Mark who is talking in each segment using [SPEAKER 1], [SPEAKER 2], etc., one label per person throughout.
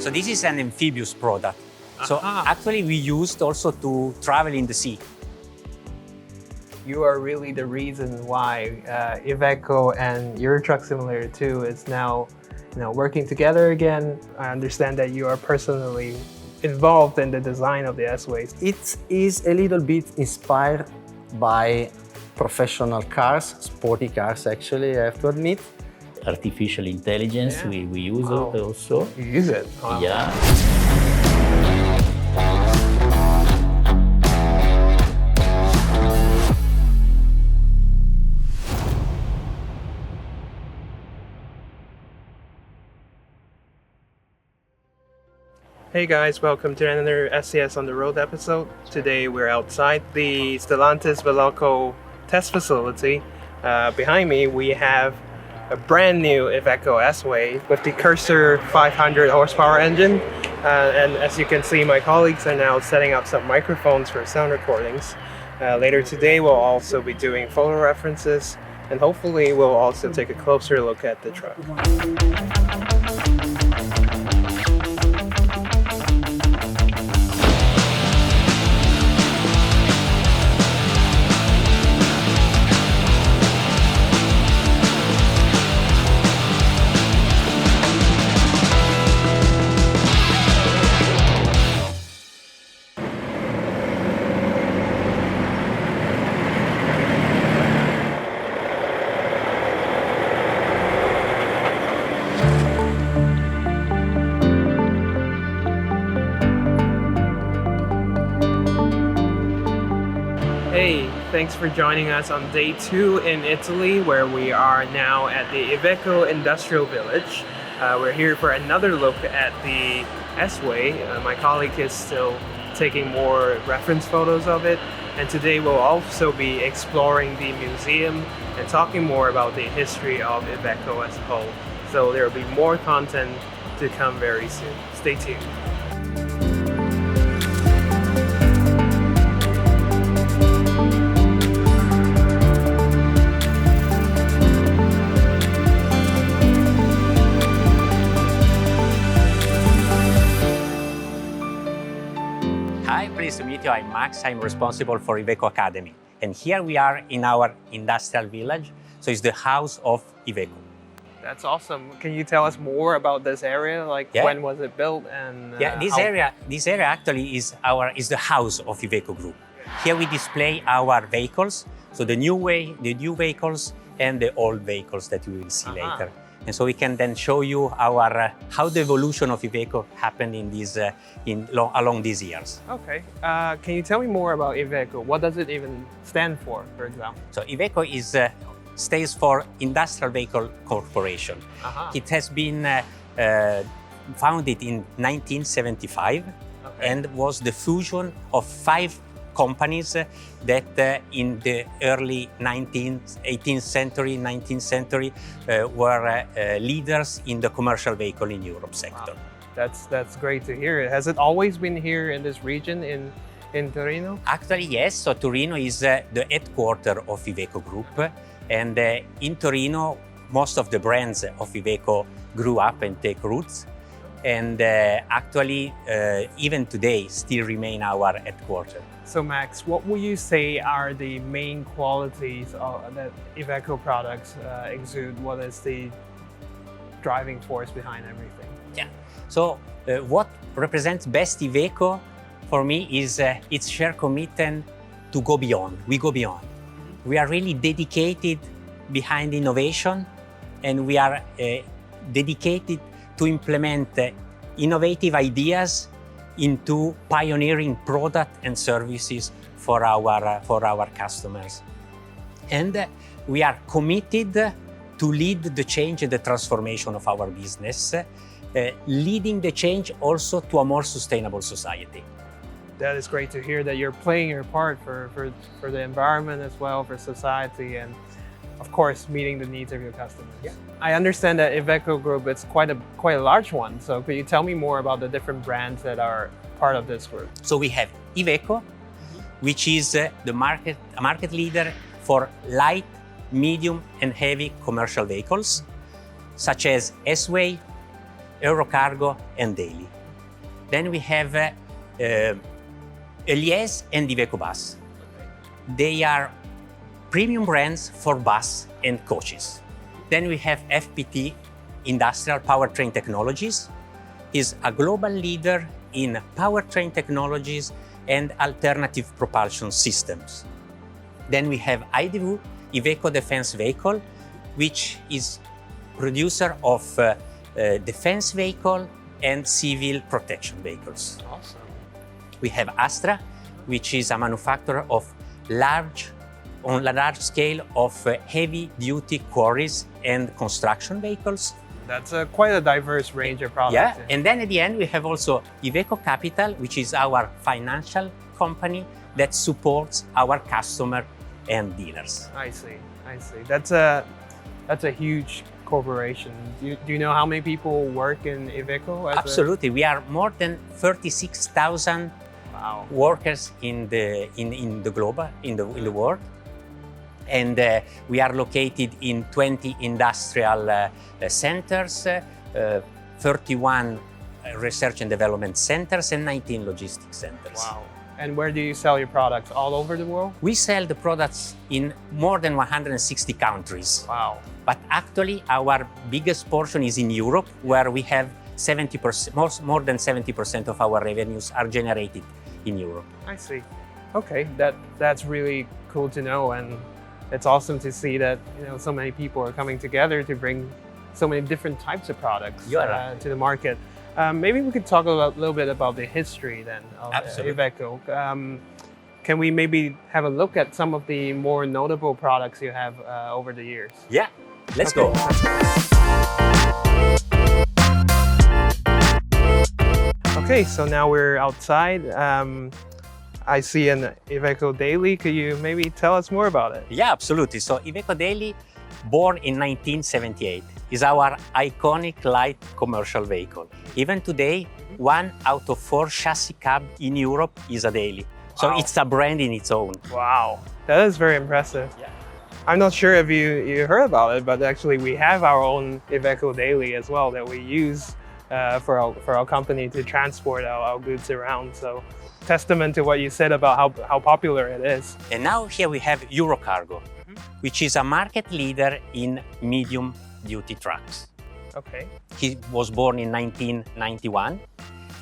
[SPEAKER 1] So this is an amphibious product. So actually we used also to travel in the sea.
[SPEAKER 2] You are really the reason why IVECO and your truck simulator 2 is now working together again. I understand that you are personally involved in the design of the S-Way.
[SPEAKER 3] It is a little bit inspired by professional cars, sporty cars actually, I have to admit. Artificial intelligence, we use it also.
[SPEAKER 2] You use it? Wow.
[SPEAKER 3] Yeah.
[SPEAKER 2] Hey guys, welcome to another SCS on the Road episode. Today we're outside the Stellantis Veloco test facility. Behind me we have a brand new IVECO S-Way with the Cursor 500 horsepower engine. And as you can see, my colleagues are now setting up some microphones for sound recordings. Later today we'll also be doing photo references, and hopefully we'll also take a closer look at the truck. Hey, thanks for joining us on day 2 in Italy, where we are now at the IVECO Industrial Village. We're here for another look at the S-Way. My colleague is still taking more reference photos of it, and today we'll also be exploring the museum and talking more about the history of IVECO as a whole. So there will be more content to come very soon. Stay tuned.
[SPEAKER 1] Hi, pleased to meet you. I'm Max. I'm responsible for IVECO Academy. And here we are in our industrial village. So it's the house of IVECO.
[SPEAKER 2] That's awesome. Can you tell us more about this area? Like when was it built and
[SPEAKER 1] this area actually is the house of IVECO Group. Here we display our vehicles, so the new vehicles and the old vehicles that you will see later. And so we can then show you how the evolution of IVECO happened along these years.
[SPEAKER 2] Okay. Can you tell me more about IVECO? What does it even stand for example?
[SPEAKER 1] So IVECO stands for Industrial Vehicle Corporation. It has been founded in 1975 and was the fusion of 5 companies that in the early 18th century, 19th century were leaders in the commercial vehicle in Europe sector.
[SPEAKER 2] Wow. That's great to hear. Has it always been here in this region in Torino?
[SPEAKER 1] Actually, yes. So Torino is the headquarters of IVECO Group, and in Torino most of the brands of IVECO grew up and take roots. And actually, even today, still remain our headquarters.
[SPEAKER 2] So Max, what would you say are the main qualities that IVECO products exude? What is the driving force behind everything?
[SPEAKER 1] Yeah. So what represents best IVECO for me is its shared commitment to go beyond. We go beyond. We are really dedicated behind innovation, and we are dedicated to implement innovative ideas into pioneering product and services for our customers. And we are committed to lead the change and the transformation of our business, leading the change also to a more sustainable society.
[SPEAKER 2] That is great to hear that you're playing your part for the environment as well, for society, and of course, meeting the needs of your customers. Yeah. I understand that IVECO Group is quite a large one. So could you tell me more about the different brands that are part of this group? So
[SPEAKER 1] we have IVECO, which is a market leader for light, medium, and heavy commercial vehicles, such as S-Way, Eurocargo, and Daily. Then we have AlexanderRufire and IVECO bus. They are premium brands for bus and coaches. Then we have FPT Industrial Powertrain Technologies. Is a global leader in powertrain technologies and alternative propulsion systems. Then we have IVECO Defense Vehicle, which is producer of defense vehicle and civil protection vehicles.
[SPEAKER 2] Awesome.
[SPEAKER 1] We have Astra, which is a manufacturer of on a large scale of heavy-duty quarries and construction vehicles.
[SPEAKER 2] That's quite a diverse range of products.
[SPEAKER 1] Yeah, and then at the end we have also IVECO Capital, which is our financial company that supports our customer and dealers.
[SPEAKER 2] I see. That's a huge corporation. Do you know how many people work in IVECO?
[SPEAKER 1] Absolutely, we are more than 36,000 workers in the world, and we are located in 20 industrial centers, 31 research and development centers, and 19 logistics centers.
[SPEAKER 2] Wow. And where do you sell your products? All over the world?
[SPEAKER 1] We sell the products in more than 160 countries.
[SPEAKER 2] Wow.
[SPEAKER 1] But actually, our biggest portion is in Europe, where we have 70%, more than 70% of our revenues are generated in Europe.
[SPEAKER 2] I see. Okay, that's really cool to know, and it's awesome to see that so many people are coming together to bring so many different types of products to the market. Maybe we could talk a little bit about the history then of IVECO. Can we maybe have a look at some of the more notable products you have over the years?
[SPEAKER 1] Yeah, let's go.
[SPEAKER 2] Okay, so now we're outside. I see an IVECO Daily. Could you maybe tell us more about it?
[SPEAKER 1] Yeah, absolutely. So IVECO Daily, born in 1978, is our iconic light commercial vehicle. Even today, 1 out of 4 chassis cab in Europe is a Daily. So it's a brand in its own.
[SPEAKER 2] Wow, that is very impressive. Yeah. I'm not sure if you heard about it, but actually we have our own IVECO Daily as well that we use for our company to transport our goods around. So testament to what you said about how popular it is.
[SPEAKER 1] And now here we have Eurocargo, which is a market leader in medium-duty trucks.
[SPEAKER 2] Okay.
[SPEAKER 1] He was born in 1991,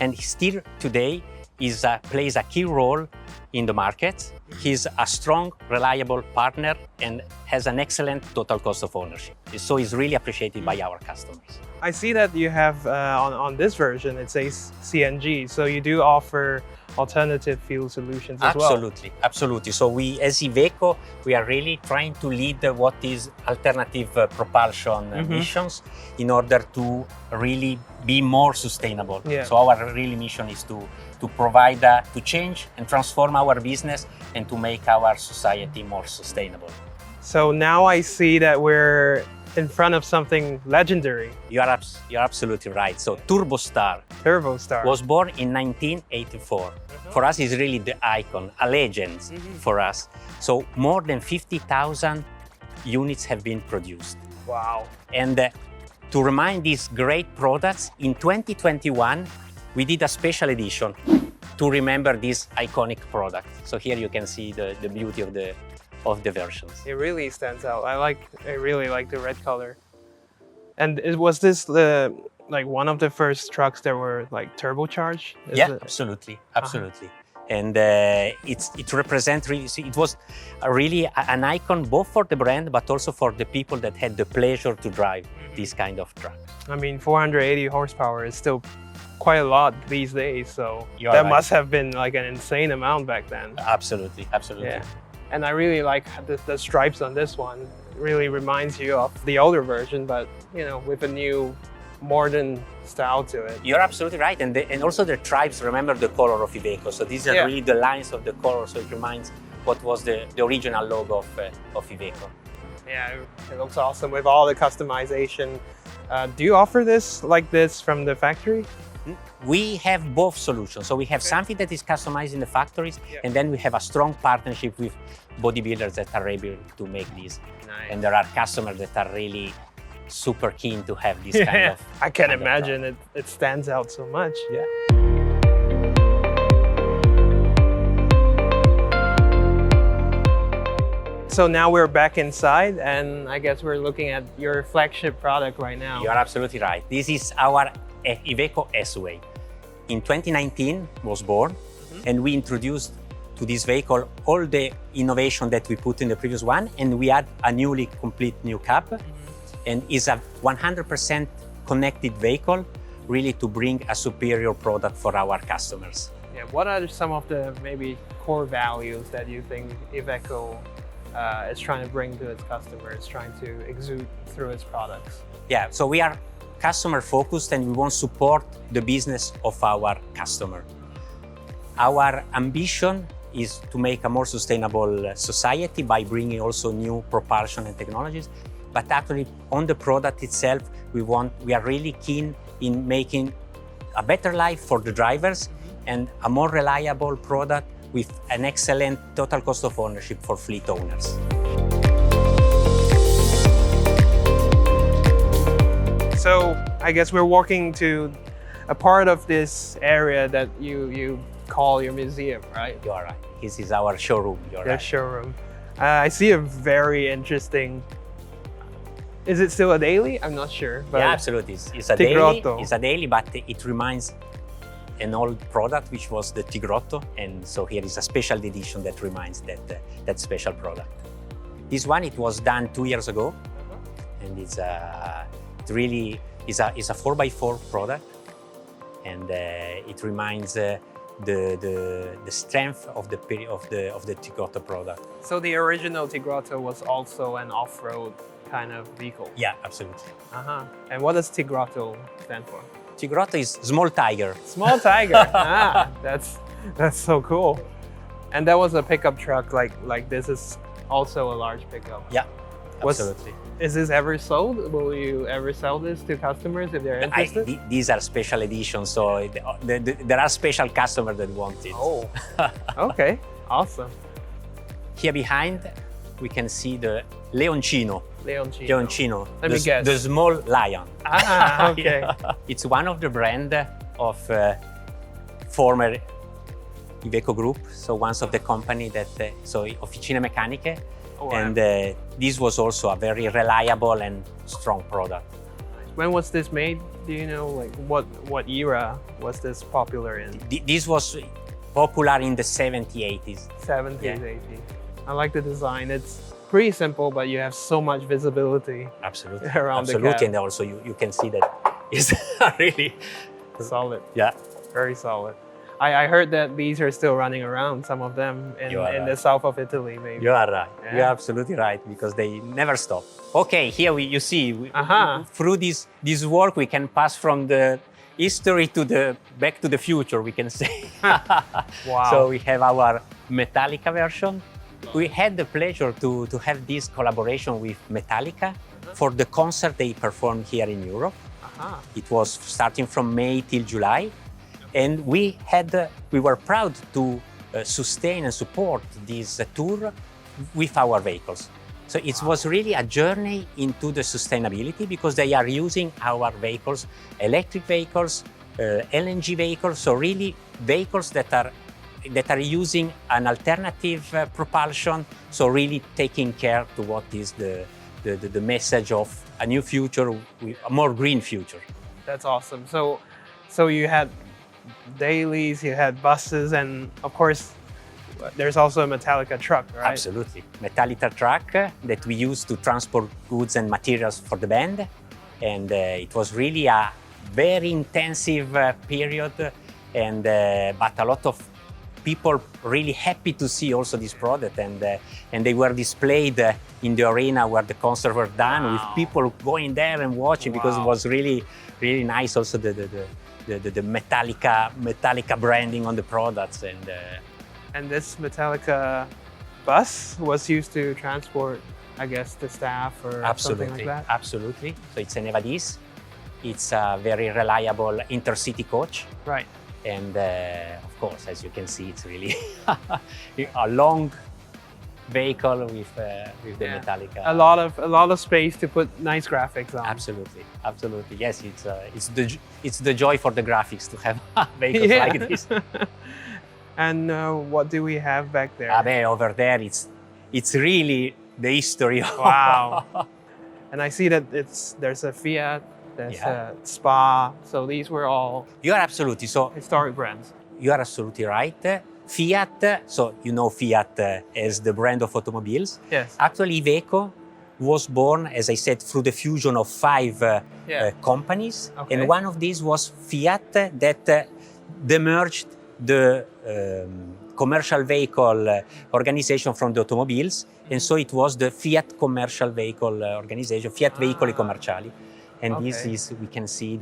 [SPEAKER 1] and still today plays a key role in the market. He's a strong, reliable partner and has an excellent total cost of ownership. So he's really appreciated by our customers.
[SPEAKER 2] I see that you have on this version, it says CNG, so you do offer alternative fuel solutions as well.
[SPEAKER 1] Absolutely. So we, as IVECO, we are really trying to lead what is alternative propulsion missions in order to really be more sustainable. Yeah. So our really mission is to provide, to change and transform our business and to make our society more sustainable.
[SPEAKER 2] So now I see that we're in front of something legendary.
[SPEAKER 1] You're absolutely right. So Turbostar was born in 1984. For us, it's really the icon, a legend for us. So more than 50,000 units have been produced.
[SPEAKER 2] Wow.
[SPEAKER 1] And to remind these great products, in 2021, we did a special edition to remember this iconic product. So here you can see the beauty of the versions.
[SPEAKER 2] It really stands out. I really like the red color. And was this like one of the first trucks that were like turbocharged?
[SPEAKER 1] Absolutely. And it represents really, it was really an icon both for the brand but also for the people that had the pleasure to drive this kind of truck.
[SPEAKER 2] I mean, 480 horsepower is still quite a lot these days, so that must have been like an insane amount back then.
[SPEAKER 1] Absolutely.
[SPEAKER 2] Yeah. And I really like the stripes on this one. It really reminds you of the older version, but with a new modern style to it.
[SPEAKER 1] You're absolutely right, and also the stripes remember the color of IVECO. So these are really the lines of the color, so it reminds what was the original logo of IVECO.
[SPEAKER 2] Yeah, it looks awesome with all the customization. Do you offer this like this from the factory?
[SPEAKER 1] We have both solutions. So we have something that is customized in the factories, and then we have a strong partnership with bodybuilders that are able to make these. Nice. And there are customers that are really super keen to have this kind of.
[SPEAKER 2] I can imagine it stands out so much.
[SPEAKER 1] Yeah.
[SPEAKER 2] So now we're back inside, and I guess we're looking at your flagship product right now.
[SPEAKER 1] You are absolutely right. This is our IVECO S-Way. In 2019 was born, and we introduced to this vehicle all the innovation that we put in the previous one, and we add a newly complete new cab, and is a 100% connected vehicle, really to bring a superior product for our customers.
[SPEAKER 2] Yeah, what are some of the maybe core values that you think IVECO is trying to bring to its customers, trying to exude through its products?
[SPEAKER 1] Yeah, so we are customer focused and we want to support the business of our customer. Our ambition is to make a more sustainable society by bringing also new propulsion and technologies. But actually on the product itself, we are really keen in making a better life for the drivers and a more reliable product with an excellent total cost of ownership for fleet owners.
[SPEAKER 2] So I guess we're walking to a part of this area that you call your museum, right?
[SPEAKER 1] You are right. This is our showroom. You're
[SPEAKER 2] The
[SPEAKER 1] right.
[SPEAKER 2] showroom. I see a very interesting. Is it still a daily? I'm not sure. But
[SPEAKER 1] Yeah, absolutely. It's a daily.
[SPEAKER 2] Tigrotto.
[SPEAKER 1] It's a daily, but it reminds an old product, which was the Tigrotto, and so here is a special edition that reminds that special product. This one, it was done 2 years ago, and it really is a 4x4 product, and it reminds the strength of the Tigrotto product.
[SPEAKER 2] So the original Tigrotto was also an off-road kind of vehicle.
[SPEAKER 1] Yeah, absolutely.
[SPEAKER 2] And what does Tigrotto stand for?
[SPEAKER 1] Tigrotto is small tiger.
[SPEAKER 2] Small tiger. That's so cool. And that was a pickup truck like this is also a large pickup.
[SPEAKER 1] Yeah, absolutely.
[SPEAKER 2] Is this ever sold? Will you ever sell this to customers if they're interested?
[SPEAKER 1] These are special editions, so there are special customers that want it.
[SPEAKER 2] Oh, okay, awesome.
[SPEAKER 1] Here behind, we can see the Leoncino.
[SPEAKER 2] Leoncino. Let me guess.
[SPEAKER 1] The small lion.
[SPEAKER 2] Okay.
[SPEAKER 1] It's one of the brand of former IVECO Group, so one of the company that, so Officine Meccaniche,
[SPEAKER 2] Oh, wow.
[SPEAKER 1] and this was also a very reliable and strong product.
[SPEAKER 2] When was this made? Do you know, like what era was this popular in?
[SPEAKER 1] This was popular in the 70s, 80s.
[SPEAKER 2] 70s,
[SPEAKER 1] Yeah.
[SPEAKER 2] 80s. I like the design. It's pretty simple, but you have so much visibility.
[SPEAKER 1] Absolutely.
[SPEAKER 2] Around the
[SPEAKER 1] Absolutely,
[SPEAKER 2] cab.
[SPEAKER 1] and also you can see that it's really
[SPEAKER 2] Solid.
[SPEAKER 1] Yeah.
[SPEAKER 2] Very solid. I heard that these are still running around, some of them in
[SPEAKER 1] You are
[SPEAKER 2] the
[SPEAKER 1] right.
[SPEAKER 2] south of Italy, maybe.
[SPEAKER 1] You are right.
[SPEAKER 2] Yeah.
[SPEAKER 1] You're absolutely right, because they never stop. Okay, here you see, through this work, we can pass from the history to back to the future, we can say.
[SPEAKER 2] Wow.
[SPEAKER 1] So we have our Metallica version. We had the pleasure to have this collaboration with Metallica for the concert they performed here in Europe. It was starting from May till July. And we were proud to sustain and support this tour with our vehicles. So it was really a journey into the sustainability, because they are using our vehicles, electric vehicles, LNG vehicles, so really vehicles that are using an alternative propulsion, so really taking care to what is the message of a new future, a more green future.
[SPEAKER 2] That's awesome. So you had dailies, you had buses, and of course, there's also a Metallica truck, right?
[SPEAKER 1] Absolutely. Metallica truck that we use to transport goods and materials for the band. And it was really a very intensive period, and but a lot of people really happy to see also this product, and they were displayed in the arena where the concert were done, with people going there and watching, because it was really, really nice also the Metallica branding on the products.
[SPEAKER 2] And this Metallica bus was used to transport, I guess, the staff or something like that?
[SPEAKER 1] Absolutely. So it's an Evadis. It's a very reliable intercity coach.
[SPEAKER 2] Right.
[SPEAKER 1] And of course, as you can see, it's really a long vehicle with the Metallica.
[SPEAKER 2] A lot of space to put nice graphics on.
[SPEAKER 1] Absolutely, absolutely. Yes, it's the joy for the graphics to have vehicles like this.
[SPEAKER 2] And what do we have back there?
[SPEAKER 1] Over there, it's really the history.
[SPEAKER 2] Wow. And I see that there's a Fiat, there's a Spa. So these were all
[SPEAKER 1] You are absolutely so.
[SPEAKER 2] historic brands.
[SPEAKER 1] You are absolutely right. Fiat, so you know Fiat as the brand of automobiles.
[SPEAKER 2] Yes.
[SPEAKER 1] Actually, IVECO was born, as I said, through the fusion of 5 companies.
[SPEAKER 2] Okay.
[SPEAKER 1] And one of these was Fiat that demerged the commercial vehicle organization from the automobiles. And so it was the Fiat Commercial Vehicle Organization, Fiat Veicoli Commerciali. And this is, we can see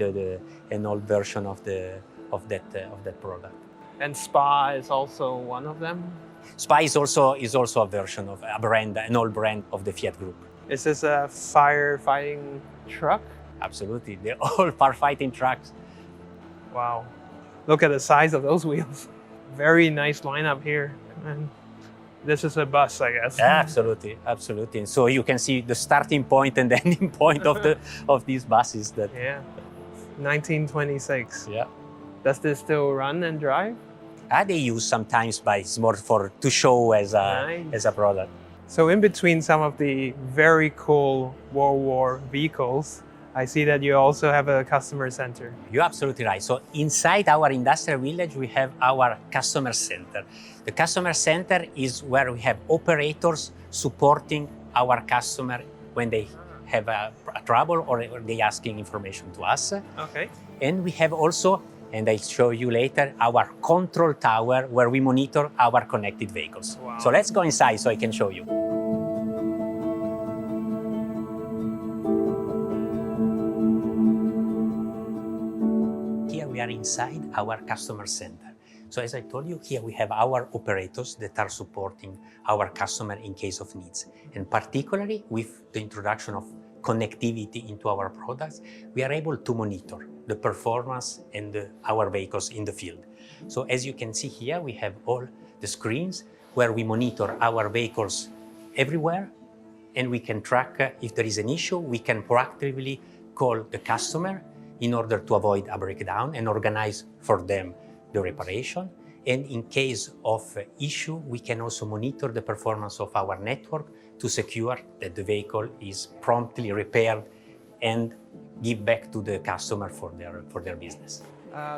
[SPEAKER 1] an old version of that product.
[SPEAKER 2] And Spa is also one of them.
[SPEAKER 1] Spa is also a version of a brand, an old brand of the Fiat Group.
[SPEAKER 2] Is this a firefighting truck?
[SPEAKER 1] Absolutely, they're all firefighting trucks.
[SPEAKER 2] Wow. Look at the size of those wheels. Very nice lineup here. And this is a bus, I guess.
[SPEAKER 1] Absolutely, absolutely. And so you can see the starting point and the ending point of these buses. That
[SPEAKER 2] 1926.
[SPEAKER 1] Yeah.
[SPEAKER 2] Does this still run and drive?
[SPEAKER 1] They use sometimes, but it's more to show as a product.
[SPEAKER 2] So in between some of the very cool World War vehicles, I see that you also have a customer center.
[SPEAKER 1] You're absolutely right. So inside our industrial village, we have our customer center. The customer center is where we have operators supporting our customer when they have a trouble or they asking information to us.
[SPEAKER 2] Okay.
[SPEAKER 1] And we have also, and I'll show you later, our control tower where we monitor our connected vehicles.
[SPEAKER 2] Wow.
[SPEAKER 1] So let's go inside so I can show you. Here we are inside our customer center. So as I told you, here we have our operators that are supporting our customer in case of needs. And particularly with the introduction of connectivity into our products, we are able to monitor the performance and our vehicles in the field. So as you can see here, we have all the screens where we monitor our vehicles everywhere, and we can track if there is an issue. We can proactively call the customer in order to avoid a breakdown and organize for them the reparation. And in case of issue, we can also monitor the performance of our network to secure that the vehicle is promptly repaired and give back to the customer for their business.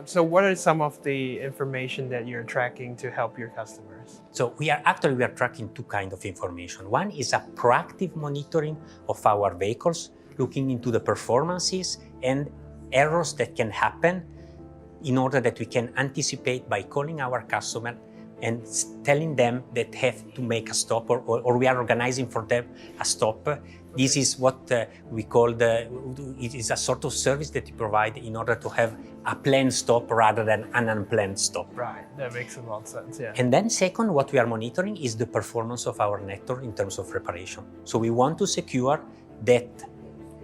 [SPEAKER 2] So what are some of the information that you're tracking to help your customers?
[SPEAKER 1] So we are tracking 2 kinds of information. One is a proactive monitoring of our vehicles, looking into the performances and errors that can happen in order that we can anticipate by calling our customer and telling them that have to make a stop or we are organizing for them a stop. This is what we call it is a sort of service that we provide in order to have a planned stop rather than an unplanned stop.
[SPEAKER 2] Right, that makes a lot of sense, yeah.
[SPEAKER 1] And then second, what we are monitoring is the performance of our network in terms of reparation. So we want to secure that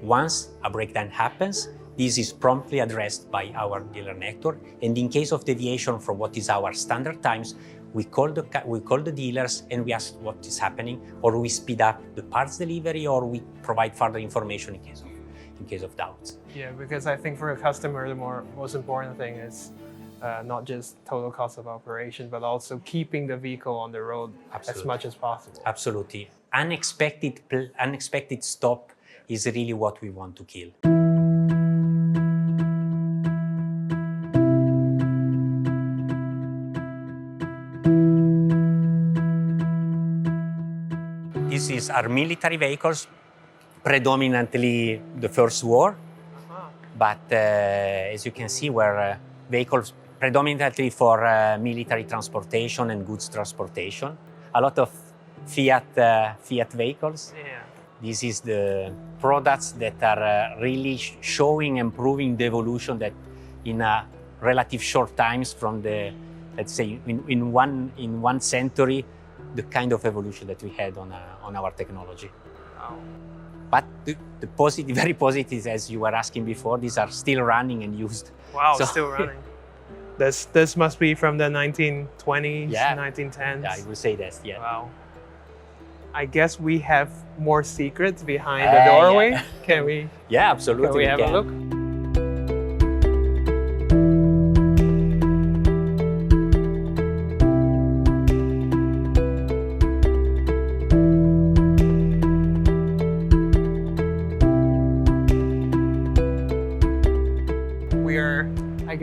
[SPEAKER 1] once a breakdown happens, this is promptly addressed by our dealer network. And in case of deviation from what is our standard times, we call the dealers and we ask what is happening, or we speed up the parts delivery, or we provide further information in case of doubts.
[SPEAKER 2] Yeah, because I think for a customer, the most important thing is not just total cost of operation, but also keeping the vehicle on the road as much as possible.
[SPEAKER 1] Absolutely. Unexpected stop is really what we want to kill. This is our military vehicles, predominantly the First War, but as you can see, were vehicles predominantly for military transportation and goods transportation. A lot of Fiat vehicles.
[SPEAKER 2] Yeah.
[SPEAKER 1] This is the products that are really showing and proving the evolution that in a relative short times from the, let's say, in one century, the kind of evolution that we had on our technology.
[SPEAKER 2] Wow.
[SPEAKER 1] But the positive, very positive, as you were asking before, these are still running and used.
[SPEAKER 2] Wow,
[SPEAKER 1] So-
[SPEAKER 2] still running. This must be from the 1920s,
[SPEAKER 1] Yeah.
[SPEAKER 2] 1910s.
[SPEAKER 1] Yeah, I would say that, yeah.
[SPEAKER 2] Wow. I guess we have more secrets behind the doorway.
[SPEAKER 1] Yeah.
[SPEAKER 2] Can we
[SPEAKER 1] Absolutely.
[SPEAKER 2] have a look?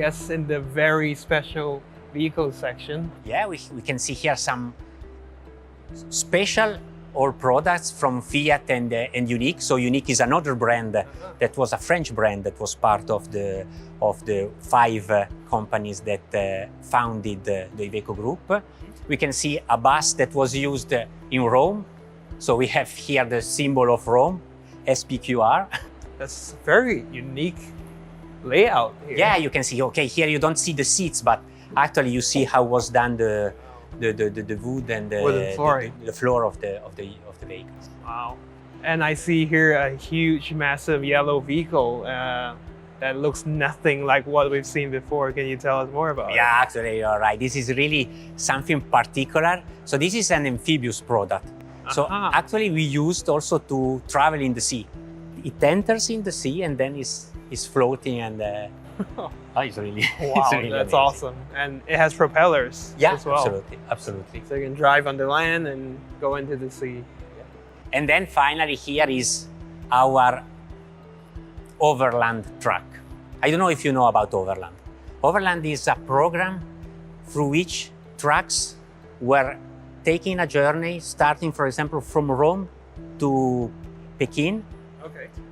[SPEAKER 2] guess, in the very special vehicle section.
[SPEAKER 1] Yeah, we can see here some special all products from Fiat and Unique. So Unique is another brand that was a French brand that was part of the 5 companies that founded the IVECO group. We can see a bus that was used in Rome. So we have here the symbol of Rome, SPQR.
[SPEAKER 2] That's a very unique layout here.
[SPEAKER 1] Yeah, you can see, okay, here you don't see the seats, but actually you see how was done the wood and the floor of the vehicles.
[SPEAKER 2] Wow. And I see here a huge, massive yellow vehicle that looks nothing like what we've seen before. Can you tell us more about it?
[SPEAKER 1] Yeah, actually, you're right. This is really something particular. So this is an amphibious product. So actually we used also to travel in the sea. It enters in the sea and then is floating and it's really
[SPEAKER 2] wow,
[SPEAKER 1] it's really
[SPEAKER 2] that's
[SPEAKER 1] amazing.
[SPEAKER 2] Awesome. And it has propellers as well.
[SPEAKER 1] Absolutely.
[SPEAKER 2] So you can drive on the land and go into the sea.
[SPEAKER 1] And then finally here is our Overland truck. I don't know if you know about Overland. Overland is a program through which trucks were taking a journey starting, for example, from Rome to Peking,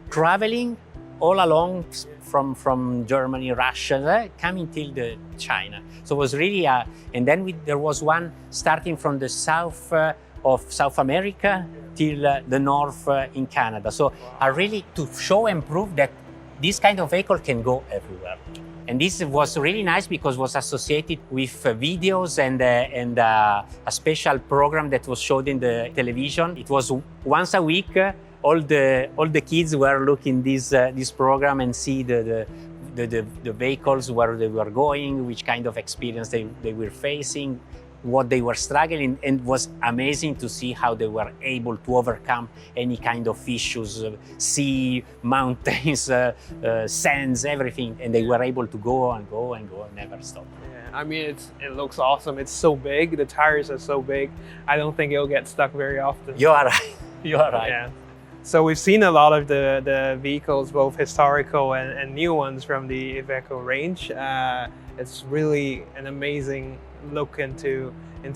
[SPEAKER 1] traveling all along from Germany, Russia, coming till China. So it was really and then there was one starting from the south of South America till the north in Canada. So really to show and prove that this kind of vehicle can go everywhere. And this was really nice because it was associated with videos and a special program that was showed in the television. It was once a week. All the kids were looking this program and see the vehicles, where they were going, which kind of experience they were facing, what they were struggling, and it was amazing to see how they were able to overcome any kind of issues, sea, mountains, sands, everything, and they were able to go and go and go and never stop.
[SPEAKER 2] Yeah, I mean, it looks awesome. It's so big. The tires are so big. I don't think it'll get stuck very often.
[SPEAKER 1] You are right. You are right.
[SPEAKER 2] Yeah. So we've seen a lot of the vehicles, both historical and new ones from the IVECO range. It's really an amazing look into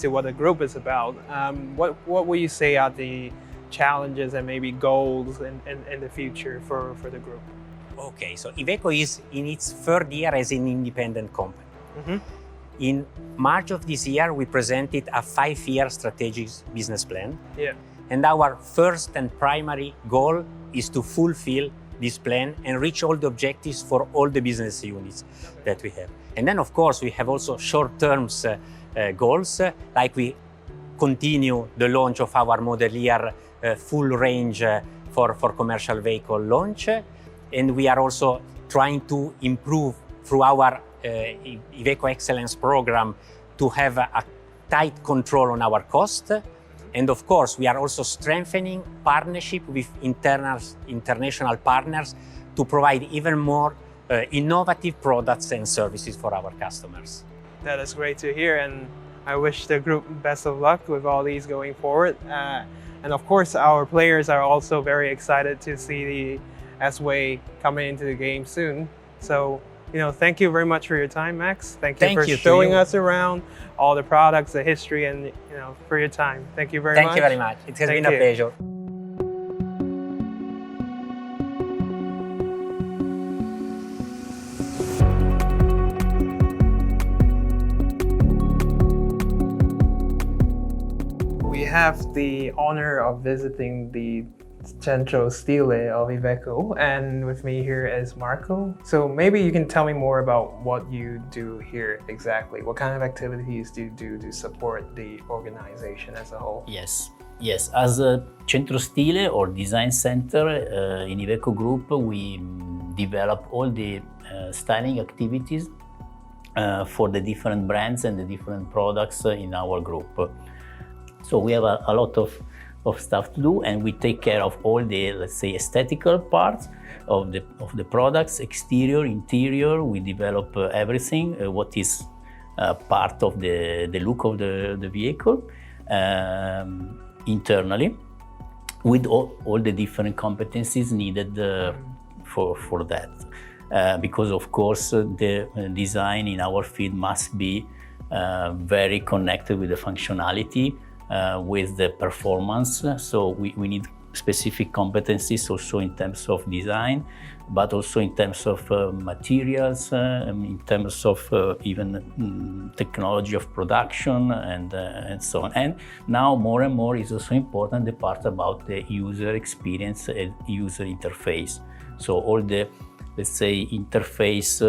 [SPEAKER 2] what the group is about. What would you say are the challenges and maybe goals in the future for the group?
[SPEAKER 1] Okay, so IVECO is in its 3rd year as an independent company. Mm-hmm. In March of this year, we presented a 5-year strategic business plan.
[SPEAKER 2] Yeah.
[SPEAKER 1] And our first and primary goal is to fulfill this plan and reach all the objectives for all the business units that we have. And then, of course, we have also short-term goals, like we continue the launch of our model year full range for commercial vehicle launch. And we are also trying to improve through our IVECO Excellence program to have a tight control on our cost. And of course, we are also strengthening partnership with international partners to provide even more innovative products and services for our customers.
[SPEAKER 2] That is great to hear, and I wish the group best of luck with all these going forward. And of course, our players are also very excited to see the S-Way coming into the game soon. So, thank you very much for your time, Max. Thank you for showing us around all the products, the history, and for your time. Thank you very much.
[SPEAKER 1] Thank you very much. It has been a pleasure.
[SPEAKER 2] We have the honor of visiting the Centro Stile of IVECO, and with me here is Marco. So maybe you can tell me more about what you do here exactly. What kind of activities do you do to support the organization as a whole?
[SPEAKER 4] Yes. As a Centro Stile or design center in IVECO Group, we develop all the styling activities for the different brands and the different products in our group. So we have a lot of stuff to do, and we take care of all the, let's say, aesthetical parts of the products, exterior, interior. We develop everything what is part of the look of the vehicle internally, with all the different competencies needed for that. because of course the design in our field must be very connected with the functionality, with the performance. So we need specific competencies also in terms of design, but also in terms of materials, in terms of even technology of production and so on. And now more and more is also important the part about the user experience and user interface. So all the, let's say, interface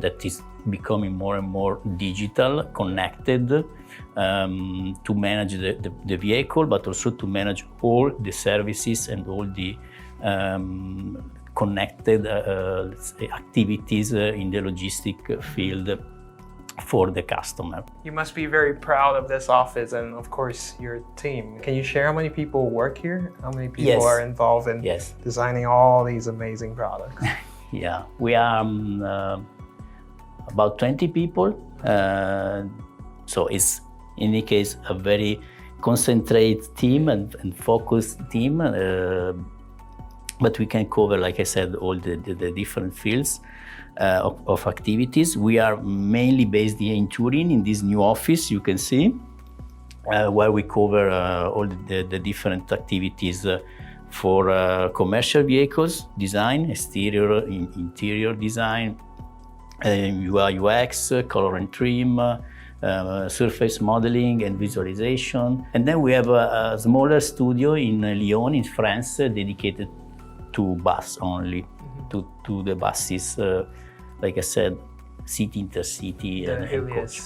[SPEAKER 4] that is becoming more and more digital, connected, to manage the vehicle, but also to manage all the services and all the connected activities in the logistic field for the customer.
[SPEAKER 2] You must be very proud of this office and of course your team. Can you share how many people work here? How many people
[SPEAKER 4] Yes.
[SPEAKER 2] are involved in
[SPEAKER 4] Yes.
[SPEAKER 2] designing all these amazing products?
[SPEAKER 4] Yeah, we are about 20 people. So it's in any case a very concentrated team and focused team. But we can cover, like I said, all the different fields of activities. We are mainly based here in Turin, in this new office you can see, where we cover all the different activities for commercial vehicles, design, exterior, interior design, UI, UX, color and trim, surface modeling and visualization. And then we have a smaller studio in Lyon, in France, dedicated to bus only, to the buses, like I said, city, intercity, and coach.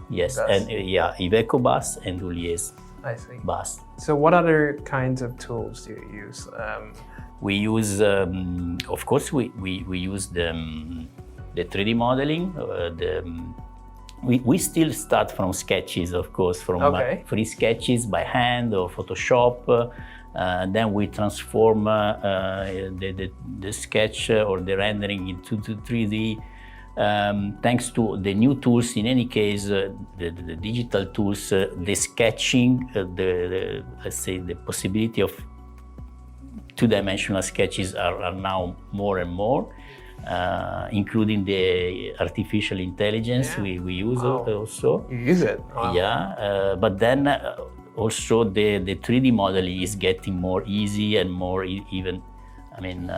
[SPEAKER 4] Yes,
[SPEAKER 2] bus.
[SPEAKER 4] and IVECO bus and Ulies
[SPEAKER 2] I see.
[SPEAKER 4] bus.
[SPEAKER 2] So what other kinds of tools do you use?
[SPEAKER 4] We use, of course, we use the 3D modeling. We still start from sketches, of course, from free sketches by hand or Photoshop. Then we transform the sketch or the rendering into 3D. Thanks to the new tools, in any case, the digital tools, the sketching, let's say the possibility of two-dimensional sketches are now more and more, including the artificial intelligence we use also.
[SPEAKER 2] You use it? Wow.
[SPEAKER 4] Yeah, but then also the 3D modeling is getting more easy and more even, I mean,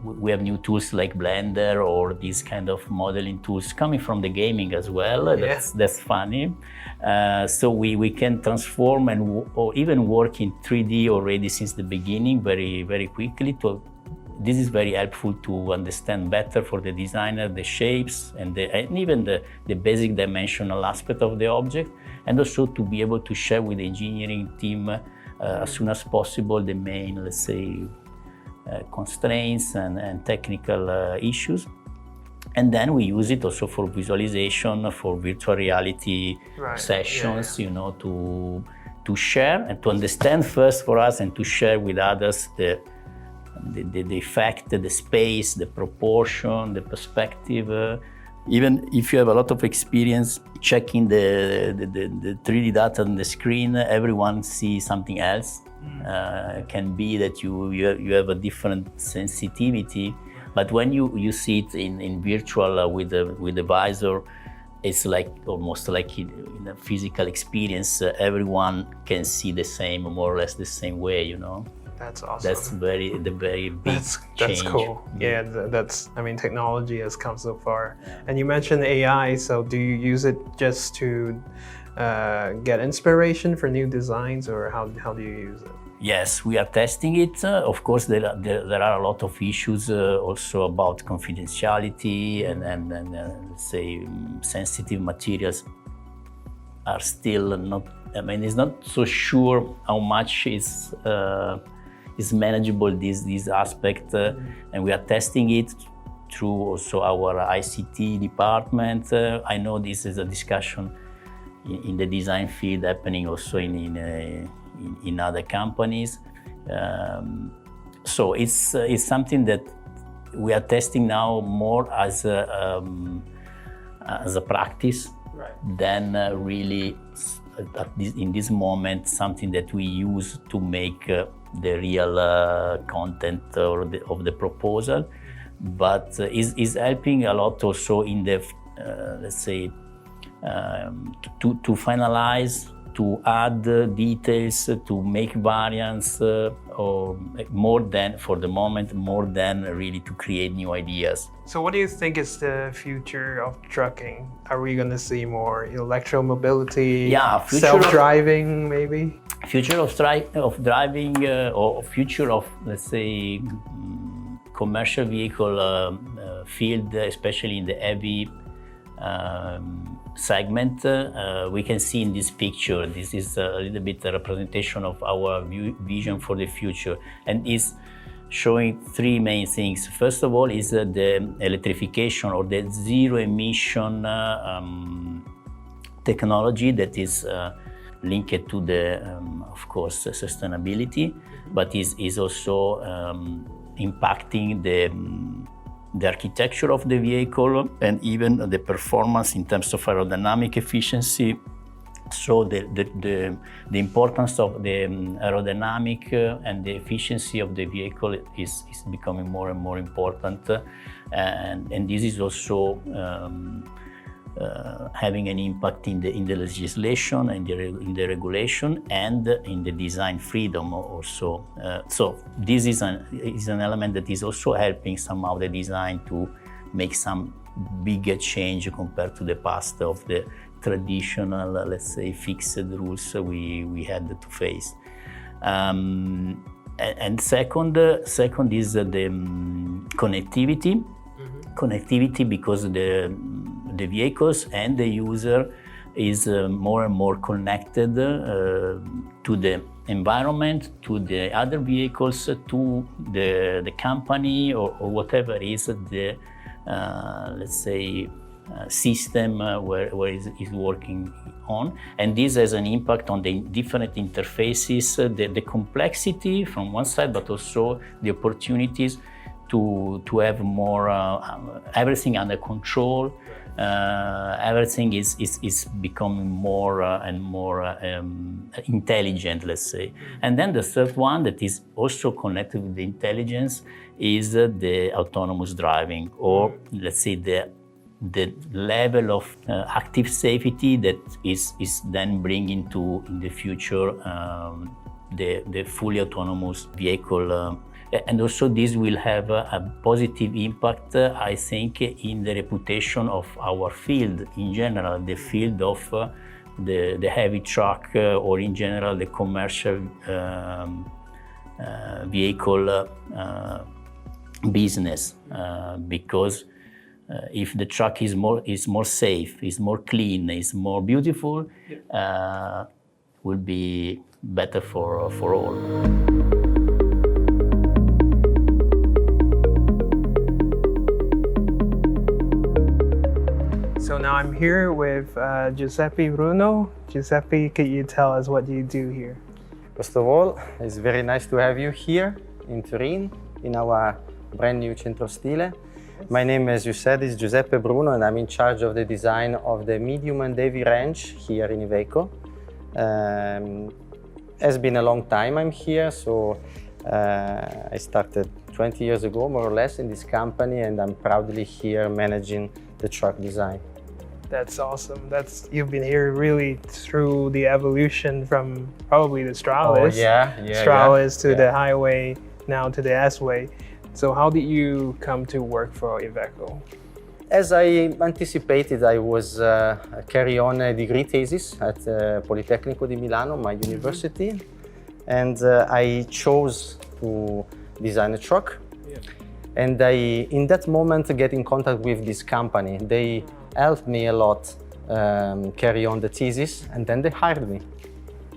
[SPEAKER 4] we have new tools like Blender or these kind of modeling tools coming from the gaming as well.
[SPEAKER 2] Yeah.
[SPEAKER 4] That's funny. So we can transform or even work in 3D already since the beginning very, very quickly. This is very helpful to understand better for the designer the shapes and even the basic dimensional aspect of the object, and also to be able to share with the engineering team as soon as possible the main, let's say, constraints and technical issues. And then we use it also for visualization, for virtual reality sessions, you know, to share and to understand first for us and to share with others the effect, the space, the proportion, the perspective. Even if you have a lot of experience checking the 3D data on the screen, everyone sees something else. Can be that you have a different sensitivity, but when you see it in virtual with the visor, it's like almost like in a physical experience. Everyone can see the same, more or less the same way, you know.
[SPEAKER 2] That's awesome.
[SPEAKER 4] That's very big
[SPEAKER 2] That's
[SPEAKER 4] change.
[SPEAKER 2] cool. Yeah, I mean, technology has come so far. And you mentioned AI, so do you use it just to get inspiration for new designs, or how do you use it?
[SPEAKER 4] Yes, we are testing it. Of course, there are a lot of issues also about confidentiality and let's say sensitive materials are still not. I mean, it's not so sure how much is manageable this aspect, and we are testing it through also our ICT department. I know this is a discussion in the design field happening also in other companies. So it's something that we are testing now more as a practice than really in this moment something that we use to make the real content of the proposal. but is helping a lot also in the, let's say, to finalize, to add details, to make variants, or more than, for the moment, more than really to create new ideas.
[SPEAKER 2] So what do you think is the future of trucking? Are we going to see more electromobility, self-driving maybe?
[SPEAKER 4] Future of driving, or future of, let's say, commercial vehicle field, especially in the heavy segment, we can see in this picture. This is a little bit a representation of our vision for the future, and is showing three main things. First of all is the electrification or the zero emission technology that is linked to the, of course, sustainability, but is also impacting the architecture of the vehicle and even the performance in terms of aerodynamic efficiency. So the importance of the aerodynamic and the efficiency of the vehicle is becoming more and more important, and this is also having an impact in the legislation and in the regulation and in the design freedom also. So this is an element that is also helping somehow the design to make some bigger change compared to the past of the traditional, let's say, fixed rules we had to face. And second is the connectivity. Connectivity, because the vehicles and the user is more and more connected to the environment, to the other vehicles, to the company or whatever is the, let's say, system where it is working on. And this has an impact on the different interfaces, the complexity from one side, but also the opportunities to have more everything under control. Everything is becoming more and more intelligent, let's say. And then the third one that is also connected with the intelligence is the autonomous driving, or let's say the level of active safety that is then bringing to, in the future, the fully autonomous vehicle. And also this will have a positive impact, I think, in the reputation of our field in general, the field of the heavy truck, or in general the commercial vehicle business, because if the truck is more safe, is more clean, is more beautiful, will be better for all.
[SPEAKER 2] So now I'm here with Giuseppe Bruno. Giuseppe, could you tell us what you do here?
[SPEAKER 3] First of all, it's very nice to have you here in Turin, in our brand new Centro Stile. My name, as you said, is Giuseppe Bruno, and I'm in charge of the design of the medium and heavy range here in IVECO. It's been a long time I'm here, so I started 20 years ago, more or less, in this company, and I'm proudly here managing the truck design.
[SPEAKER 2] That's awesome. You've been here really through the evolution from probably the Stralis to the highway, now to the S-way. So how did you come to work for IVECO?
[SPEAKER 3] As I anticipated, I was carry on a degree thesis at Politecnico di Milano, my university, and I chose to design a truck. And I, in that moment, get in contact with this company. They helped me a lot carry on the thesis, and then they hired me.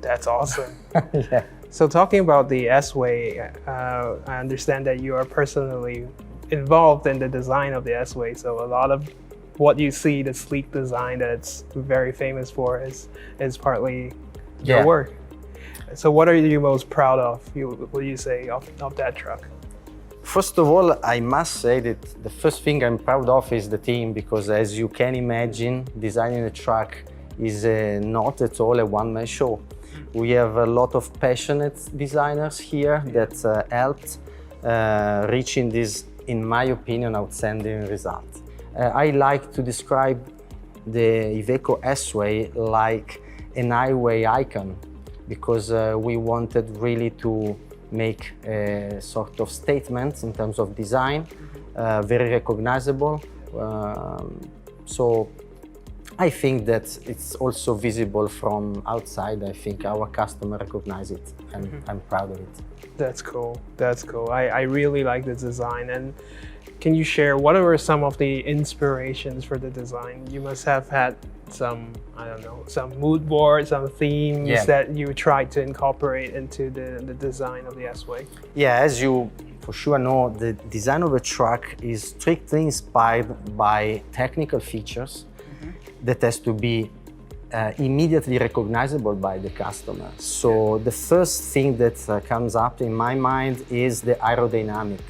[SPEAKER 2] That's awesome.
[SPEAKER 3] Yeah.
[SPEAKER 2] So talking about the S-way, I understand that you are personally involved in the design of the S-way. So a lot of what you see, the sleek design that it's very famous for, is partly your work. So what are you most proud of, would you say, of that truck?
[SPEAKER 3] First of all, I must say that the first thing I'm proud of is the team, because as you can imagine, designing a truck is not at all a one-man show. We have a lot of passionate designers here that helped reaching this in my opinion, outstanding result. I like to describe the IVECO S-Way like an highway icon, because we wanted really to make a sort of statement in terms of design, very recognizable. So I think that it's also visible from outside. I think our customer recognize it, and I'm proud of it.
[SPEAKER 2] That's cool. That's cool. I really like the design. And can you share what were some of the inspirations for the design? You must have had some, I don't know, some mood boards, some themes that you tried to incorporate into the design of the S-Way.
[SPEAKER 3] Yeah, as you for sure know, the design of a truck is strictly inspired by technical features that has to be immediately recognizable by the customer. So the first thing that comes up in my mind is the aerodynamic.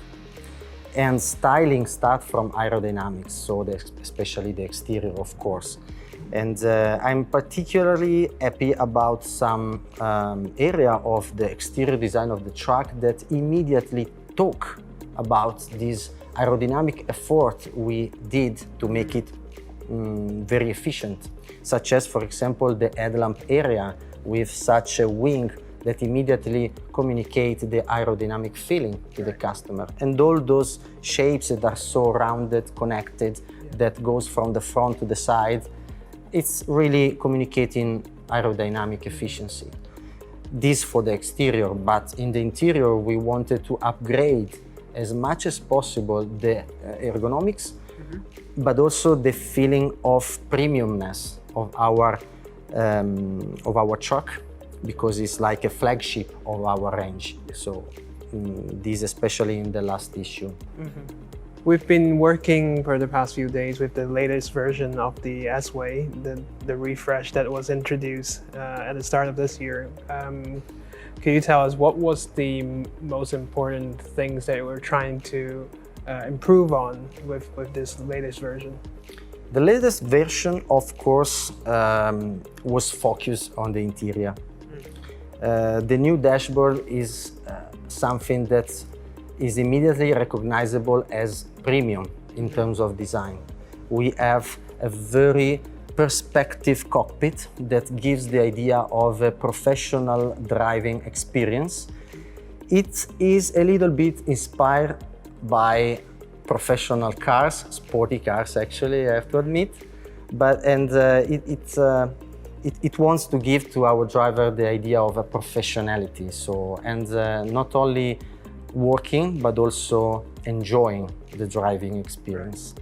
[SPEAKER 3] And styling starts from aerodynamics, so especially the exterior, of course. And I'm particularly happy about some area of the exterior design of the truck that immediately talk about this aerodynamic effort we did to make it very efficient, such as, for example, the headlamp area with such a wing that immediately communicate the aerodynamic feeling to the customer. And all those shapes that are so rounded, connected, that goes from the front to the side, it's really communicating aerodynamic efficiency. This for the exterior, but in the interior we wanted to upgrade as much as possible the ergonomics, but also the feeling of premiumness of our truck, because it's like a flagship of our range. So this especially in the last issue.
[SPEAKER 2] We've been working for the past few days with the latest version of the S-Way, the refresh that was introduced at the start of this year. Can you tell us what was the most important things that you were trying to improve on with this latest version?
[SPEAKER 3] The latest version, of course, was focused on the interior. The new dashboard is something that is immediately recognizable as premium in terms of design. We have a very perspective cockpit that gives the idea of a professional driving experience. It is a little bit inspired by professional cars, sporty cars actually, I have to admit, but it wants to give to our driver the idea of a professionality. So, and not only working, but also enjoying the driving experience.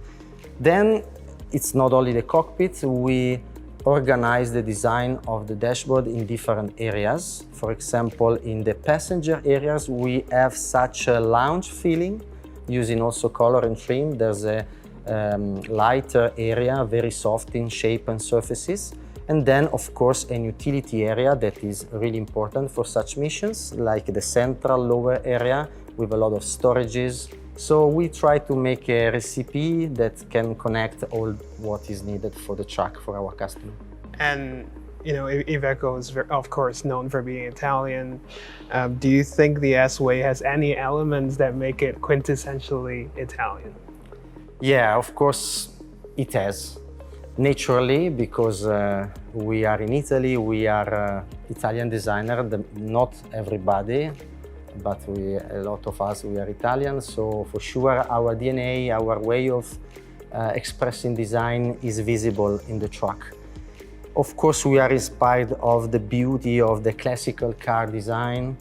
[SPEAKER 3] Then it's not only the cockpit, we organize the design of the dashboard in different areas. For example, in the passenger areas, we have such a lounge feeling, using also color and trim. There's a lighter area, very soft in shape and surfaces. And then, of course, an utility area that is really important for such missions, like the central lower area with a lot of storages. So we try to make a recipe that can connect all what is needed for the truck for our customer.
[SPEAKER 2] And you know, IVECO is of course known for being Italian. Do you think the S-Way has any elements that make it quintessentially Italian?
[SPEAKER 3] Yeah, of course it has. Naturally, because we are in Italy, we are Italian designer, not everybody, but a lot of us, we are Italian. So for sure our DNA, our way of expressing design is visible in the truck. Of course, we are inspired of the beauty of the classical car design,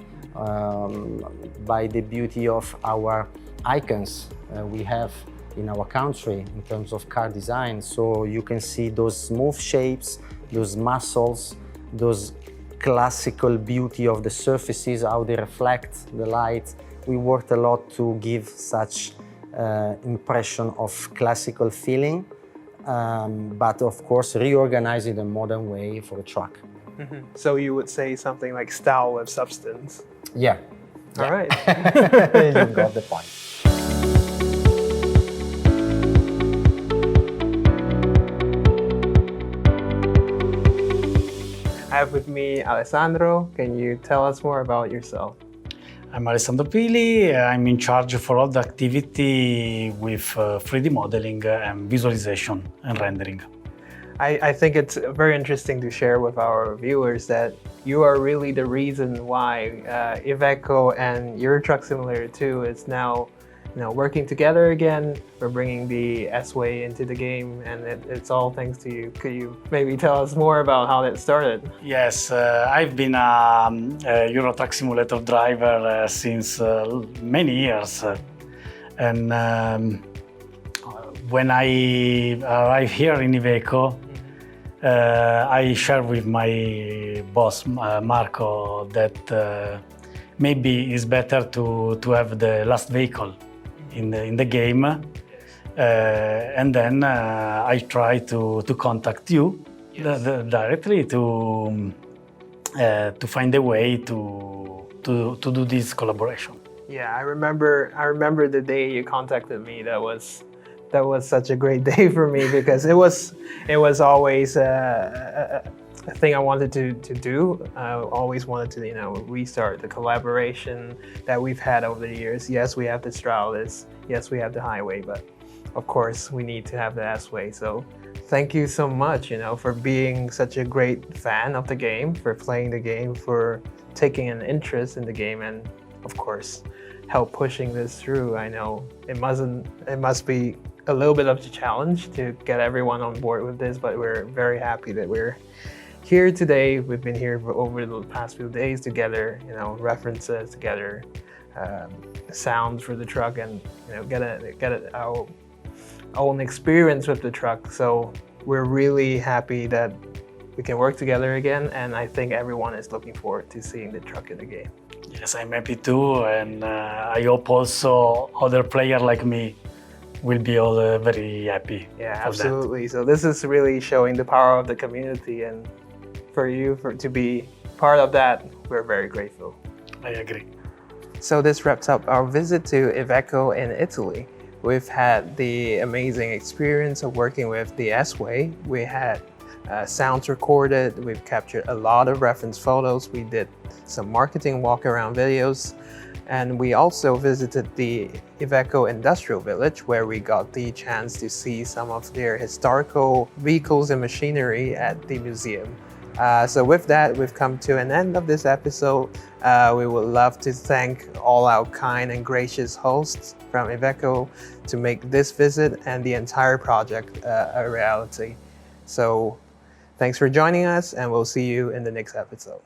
[SPEAKER 3] by the beauty of our icons we have in our country in terms of car design. So you can see those smooth shapes, those muscles, those classical beauty of the surfaces, how they reflect the light. We worked a lot to give such impression of classical feeling, but of course reorganize in a modern way for a truck.
[SPEAKER 2] So you would say something like style with substance?
[SPEAKER 3] Yeah.
[SPEAKER 2] All right.
[SPEAKER 3] You got the point.
[SPEAKER 2] I have with me Alessandro. Can you tell us more about yourself?
[SPEAKER 5] I'm Alessandro Pili. I'm in charge for all the activity with 3D modeling and visualization and rendering.
[SPEAKER 2] I think it's very interesting to share with our viewers that you are really the reason why IVECO and your Truck Simulator 2 is now working together again. We're bringing the S-Way into the game, and it's all thanks to you. Could you maybe tell us more about how that started?
[SPEAKER 5] Yes, I've been a Euro Truck Simulator driver since many years. And when I arrived here in IVECO, I shared with my boss, Marco, that maybe it's better to have the last vehicle in the game, and then I try to contact you directly to find a way to do this collaboration.
[SPEAKER 2] Yeah, I remember the day you contacted me. That was such a great day for me because it was always a thing I wanted to do. I always wanted to restart the collaboration that we've had over the years. Yes, we have the Stralis. Yes, we have the Highway, but of course we need to have the S-Way. So thank you so much, for being such a great fan of the game, for playing the game, for taking an interest in the game, and of course help pushing this through. I know it must be a little bit of a challenge to get everyone on board with this, but we're very happy that we're here today. We've been here for over the past few days together, references together, sounds for the truck, and get our own experience with the truck. So we're really happy that we can work together again, and I think everyone is looking forward to seeing the truck in the game.
[SPEAKER 5] Yes, I'm happy too, and I hope also other players like me will be all very happy.
[SPEAKER 2] Yeah, absolutely. So this is really showing the power of the community, and for you to be part of that, we're very grateful.
[SPEAKER 5] I agree.
[SPEAKER 2] So this wraps up our visit to IVECO in Italy. We've had the amazing experience of working with the S-Way. We had sounds recorded. We've captured a lot of reference photos. We did some marketing walk-around videos. And we also visited the IVECO Industrial Village, where we got the chance to see some of their historical vehicles and machinery at the museum. So with that, we've come to an end of this episode. We would love to thank all our kind and gracious hosts from IVECO to make this visit and the entire project a reality. So thanks for joining us, and we'll see you in the next episode.